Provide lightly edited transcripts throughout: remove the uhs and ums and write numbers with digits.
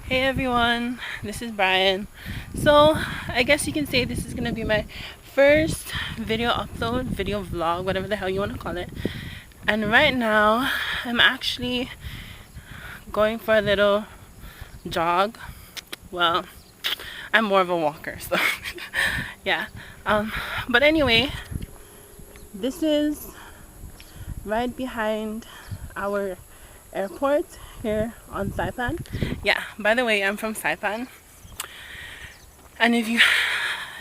Hey everyone, this is Brian. So I guess you can say this is gonna be my first video upload, video vlog, whatever the hell you want to call it. And right now I'm actually going for a little jog. Well, I'm more of a walker, so yeah. But anyway, this is right behind our airport here on Saipan. Yeah, by the way, I'm from Saipan. And if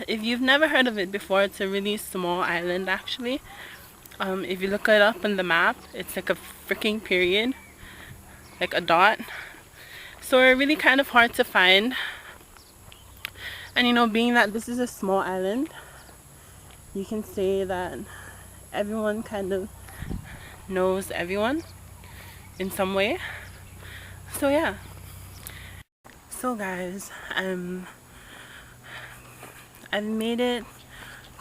you've never heard of it before, it's a really small island actually. If you look it up on the map, it's like a freaking period, like a dot. So we're really kind of hard to find. And you know, being that this is a small island, you can say that everyone kind of knows everyone in some way. So yeah. So guys, I've made it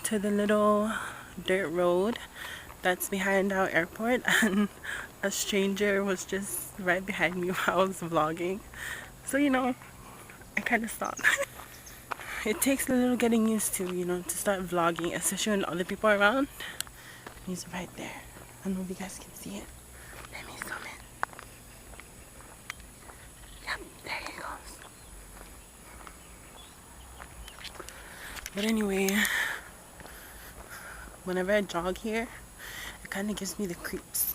to the little dirt road that's behind our airport, and a stranger was just right behind me while I was vlogging. So you know, I kind of stopped. It takes a little getting used to, you know, to start vlogging, especially when other people are around. He's right there. I don't know if you guys can see it. Let me zoom in. Yep, there he goes. But anyway, whenever I jog here, it kind of gives me the creeps,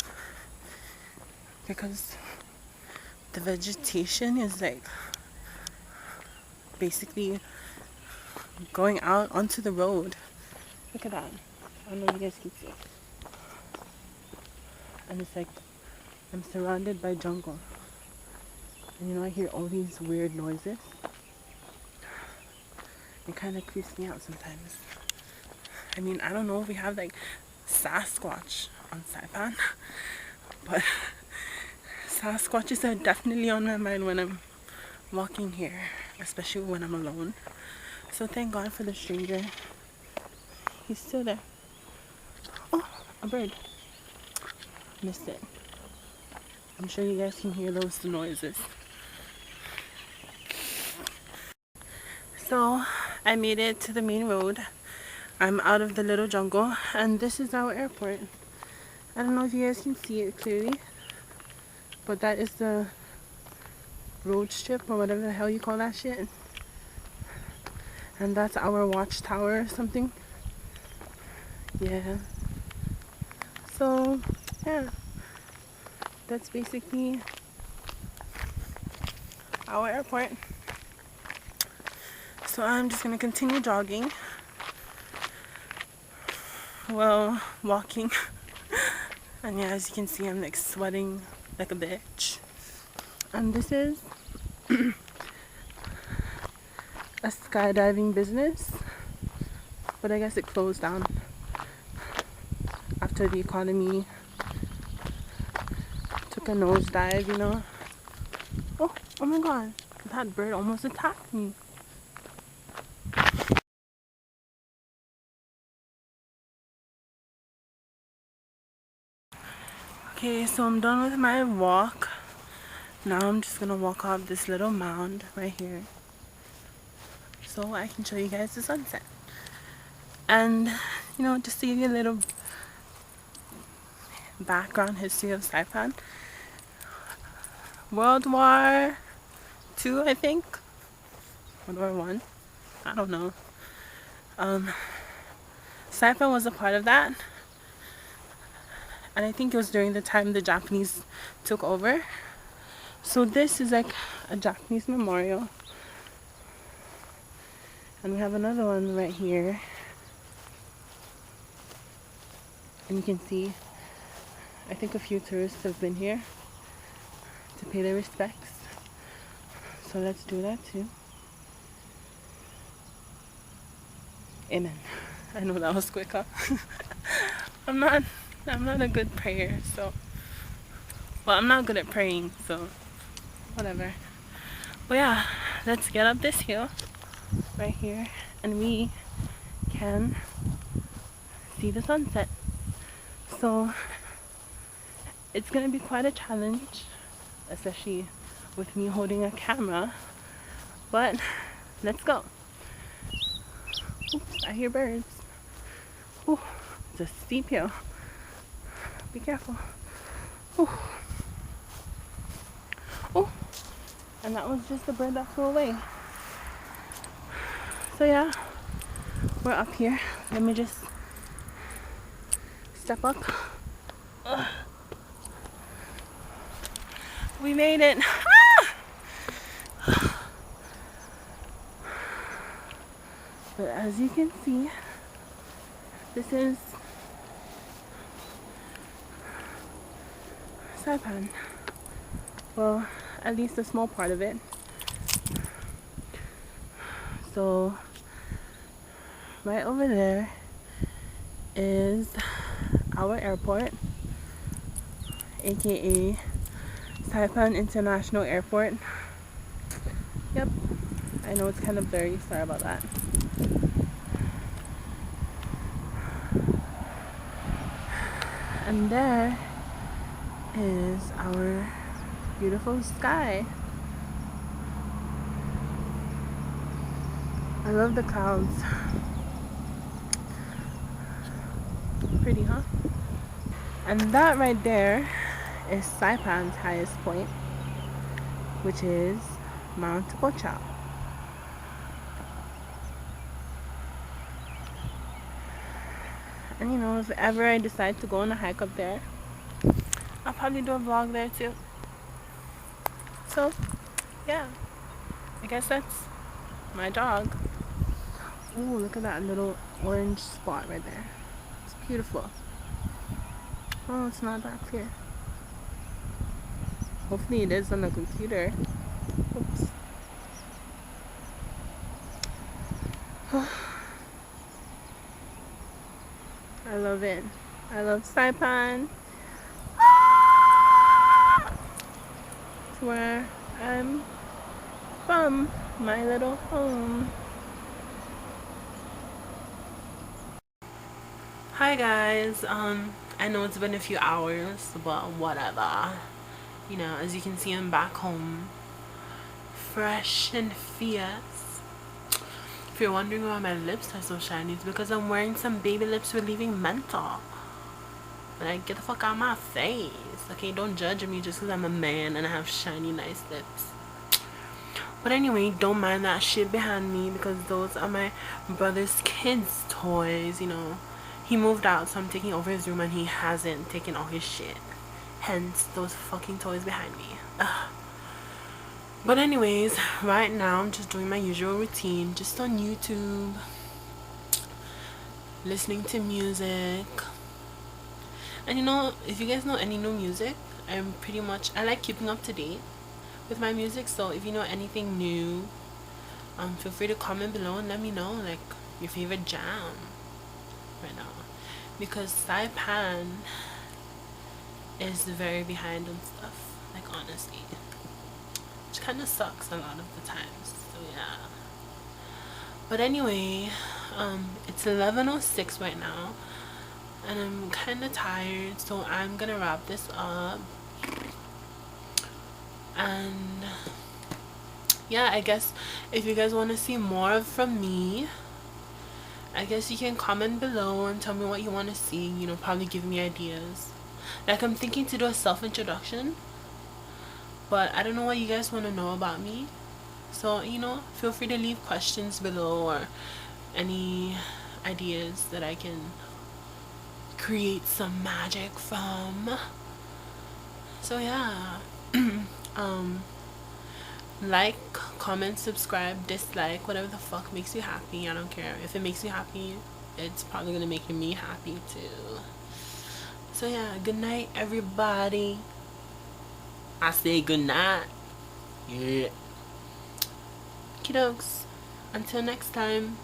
because the vegetation is like basically going out onto the road. Look at that. I don't know if you guys can see. And it's like I'm surrounded by jungle. And you know, I hear all these weird noises. It kind of creeps me out sometimes. I mean, I don't know if we have like Sasquatch on Saipan, but Sasquatches are definitely on my mind when I'm walking here, especially when I'm alone. So thank God for the stranger. He's still there. Oh, a bird. Missed it. I'm sure you guys can hear those noises. So I made it to the main road. I'm out of the little jungle, and this is our airport. I don't know if you guys can see it clearly, but that is the road strip or whatever the hell you call that shit. And that's our watchtower or something. Yeah. So yeah, that's basically our airport. So I'm just gonna continue jogging. Well, walking. And yeah, as you can see, I'm like sweating like a bitch. And this is a skydiving business, but I guess it closed down after the economy took a nosedive, you know. Oh my god, that bird almost attacked me. Okay, so I'm done with my walk. Now I'm just gonna walk up this little mound right here so I can show you guys the sunset. And you know, just to give you a little background history of Saipan. World War II, I think. World War One. I don't know. Saipan was a part of that. And I think it was during the time the Japanese took over. So this is like a Japanese memorial. And we have another one right here. And you can see, I think a few tourists have been here to pay their respects. So let's do that too. Amen. I know that was quick, huh? I'm not a good prayer, so well, I'm not good at praying, so whatever. But yeah, let's get up this hill right here and we can see the sunset. So It's gonna be quite a challenge, especially with me holding a camera, but let's go. Oops, I hear birds. Ooh, it's a steep hill. Be careful. Ooh. Ooh. And that was just a bird that flew away. So yeah, we're up here. Let me just step up. Ugh. We made it. But as you can see, this is Saipan. Well, at least a small part of it. So right over there is our airport, aka Saipan International Airport. Yep, I know it's kind of blurry, sorry about that. And there is our beautiful sky. I love the clouds. Pretty, huh? And that right there is Saipan's highest point, which is Mount Pocha. And you know, if ever I decide to go on a hike up there, I'll probably do a vlog there too. So, yeah, I guess that's my jog. Ooh, look at that little orange spot right there. It's beautiful. Oh, it's not that clear. Hopefully it is on the computer. Oops. I love it. I love Saipan. It's where I'm from, my little home. Hi guys, I know it's been a few hours, but whatever. You know, as you can see, I'm back home, fresh and fierce. If you're wondering why my lips are so shiny, it's because I'm wearing some baby lips relieving menthol. Like, get the fuck out of my face. Okay, don't judge me just because I'm a man and I have shiny, nice lips. But anyway, don't mind that shit behind me because those are my brother's kids' toys, you know. He moved out, so I'm taking over his room and he hasn't taken all his shit. Hence, those fucking toys behind me. Ugh. But anyways, right now I'm just doing my usual routine, just on YouTube, listening to music. And you know, if you guys know any new music, I like keeping up to date with my music. So if you know anything new, feel free to comment below and let me know, like, your favorite jam right now. Because Saipan is very behind on stuff, like, honestly. Which kind of sucks a lot of the times, so yeah. But anyway, it's 11:06 right now. And I'm kind of tired, so I'm gonna wrap this up. And yeah, I guess if you guys want to see more from me, I guess you can comment below and tell me what you want to see, you know, probably give me ideas. Like, I'm thinking to do a self-introduction, but I don't know what you guys want to know about me. So, you know, feel free to leave questions below or any ideas that I can create some magic from. So yeah. Like, comment, subscribe, dislike, whatever the fuck makes you happy. I don't care. If it makes you happy, it's probably gonna make me happy too. So yeah, good night everybody. I say good night. Yeah. Kiddos. Until next time.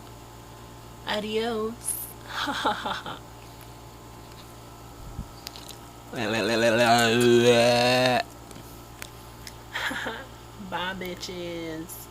Adios. Bye bitches.